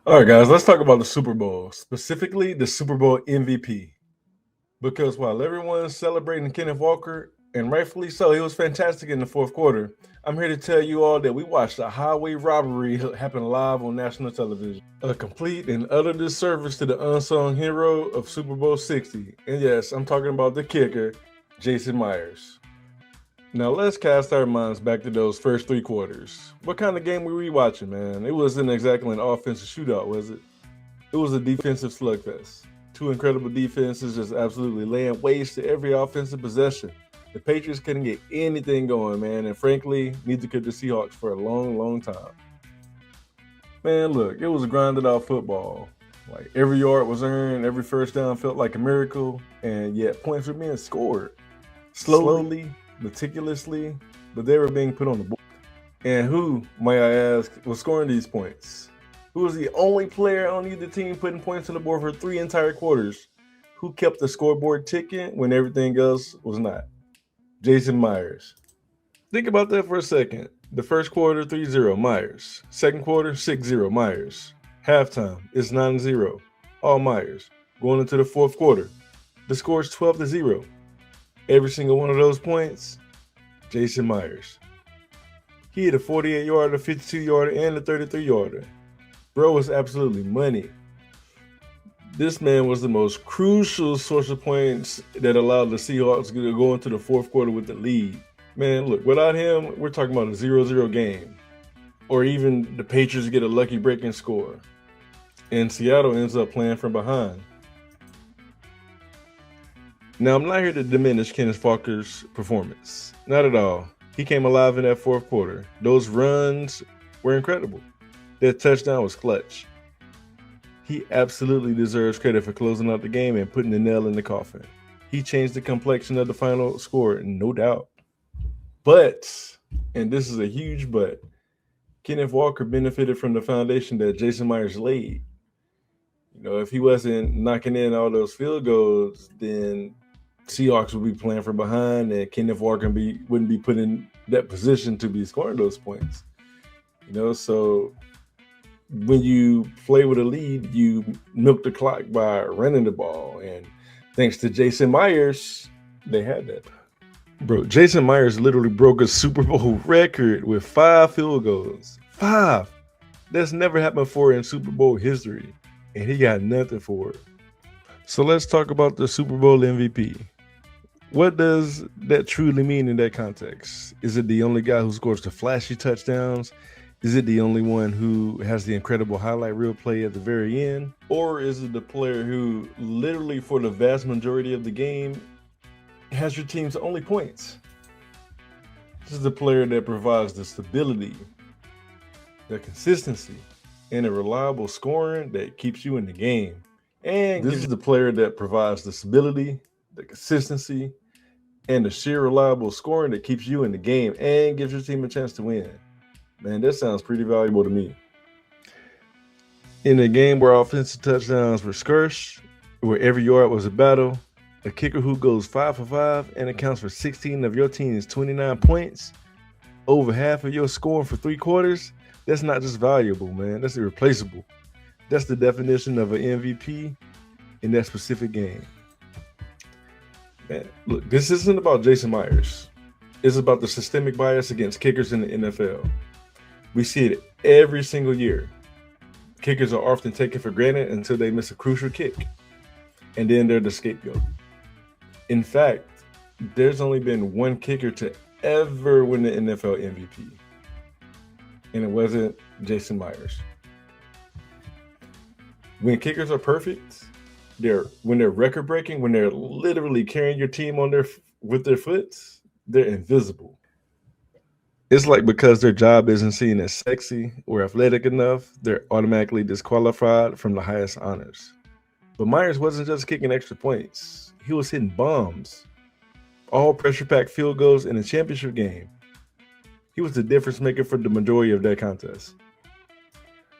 All right, guys, let's talk about the Super Bowl, specifically the Super Bowl MVP. Because while everyone's celebrating Kenneth Walker, and rightfully so, he was fantastic in the fourth quarter, I'm here to tell you all that we watched a highway robbery happen live on national television. A complete and utter disservice to the unsung hero of Super Bowl 60. And yes, I'm talking about the kicker, Jason Myers. Now let's cast our minds back to those first three quarters. What kind of game were we watching, man? It wasn't exactly an offensive shootout, was it? It was a defensive slugfest. Two incredible defenses just absolutely laying waste to every offensive possession. The Patriots couldn't get anything going, man, and frankly, neither could the Seahawks for a long, long time. Man, look, it was a grinded out football. Like every yard was earned, every first down felt like a miracle, and yet points were being scored slowly, meticulously, but they were being put on the board. And who, might I ask, was scoring these points? Who was the only player on either team putting points on the board for three entire quarters? Who kept the scoreboard ticking when everything else was not? Jason Myers. Think about that for a second. The first quarter, 3-0, Myers. Second quarter, 6-0, Myers. Halftime, it's 9-0, all Myers. Going into the fourth quarter, the score is 12-0. Every single one of those points, Jason Myers. He hit a 48-yarder, 52-yarder, and a 33-yarder. Bro was absolutely money. This man was the most crucial source of points that allowed the Seahawks to go into the fourth quarter with the lead. Man, look, without him, we're talking about a 0-0 game. Or even the Patriots get a lucky break and score. And Seattle ends up playing from behind. Now, I'm not here to diminish Kenneth Walker's performance. Not at all. He came alive in that fourth quarter. Those runs were incredible. That touchdown was clutch. He absolutely deserves credit for closing out the game and putting the nail in the coffin. He changed the complexion of the final score, no doubt. But, and this is a huge but, Kenneth Walker benefited from the foundation that Jason Myers laid. You know, if he wasn't knocking in all those field goals, then Seahawks would be playing from behind, and Kenneth Walker wouldn't be put in that position to be scoring those points. You know, so when you play with a lead, you milk the clock by running the ball. And thanks to Jason Myers, they had that. Bro, Jason Myers literally broke a Super Bowl record with 5 field goals. 5! That's never happened before in Super Bowl history. And he got nothing for it. So let's talk about the Super Bowl MVP. What does that truly mean in that context? Is it the only guy who scores the flashy touchdowns? Is it the only one who has the incredible highlight reel play at the very end? Or is it the player who literally for the vast majority of the game has your team's only points? This is the player that provides the stability, the consistency, and a reliable scoring that keeps you in the game. And this is the player that provides the stability, the consistency, and the sheer reliable scoring that keeps you in the game and gives your team a chance to win. Man, that sounds pretty valuable to me. In a game where offensive touchdowns were scarce, where every yard was a battle, a kicker who goes 5 for 5 and accounts for 16 of your team's 29 points, over half of your scoring for 3 quarters, that's not just valuable, man. That's irreplaceable. That's the definition of an MVP in that specific game. Man, look, this isn't about Jason Myers. It's about the systemic bias against kickers in the NFL. We see it every single year. Kickers are often taken for granted until they miss a crucial kick, and then they're the scapegoat. In fact, there's only been one kicker to ever win the NFL MVP, and it wasn't Jason Myers. When kickers are perfect, when they're record breaking, when they're literally carrying your team with their foot, they're invisible. It's like because their job isn't seen as sexy or athletic enough, they're automatically disqualified from the highest honors. But Myers wasn't just kicking extra points. He was hitting bombs. All pressure-packed field goals in a championship game. He was the difference maker for the majority of that contest.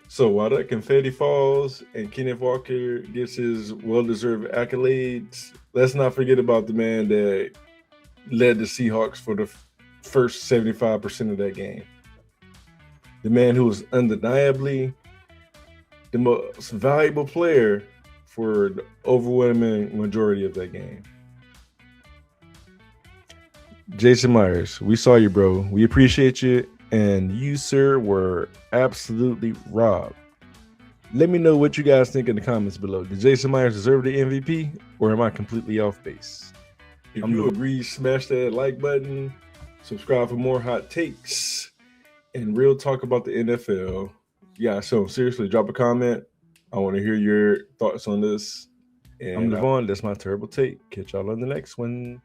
So while that confetti falls and Kenneth Walker gets his well-deserved accolades, let's not forget about the man that led the Seahawks for the first 75% of that game. The man who was undeniably the most valuable player for the overwhelming majority of that game. Jason Myers, we saw you, bro. We appreciate you. And you, sir, were absolutely robbed. Let me know what you guys think in the comments below. Did Jason Myers deserve the MVP, or am I completely off base? If you agree, smash that like button, subscribe for more hot takes, and real talk about the NFL. Yeah, so seriously, drop a comment. I want to hear your thoughts on this. And I'm Devon. That's my terrible take. Catch y'all on the next one.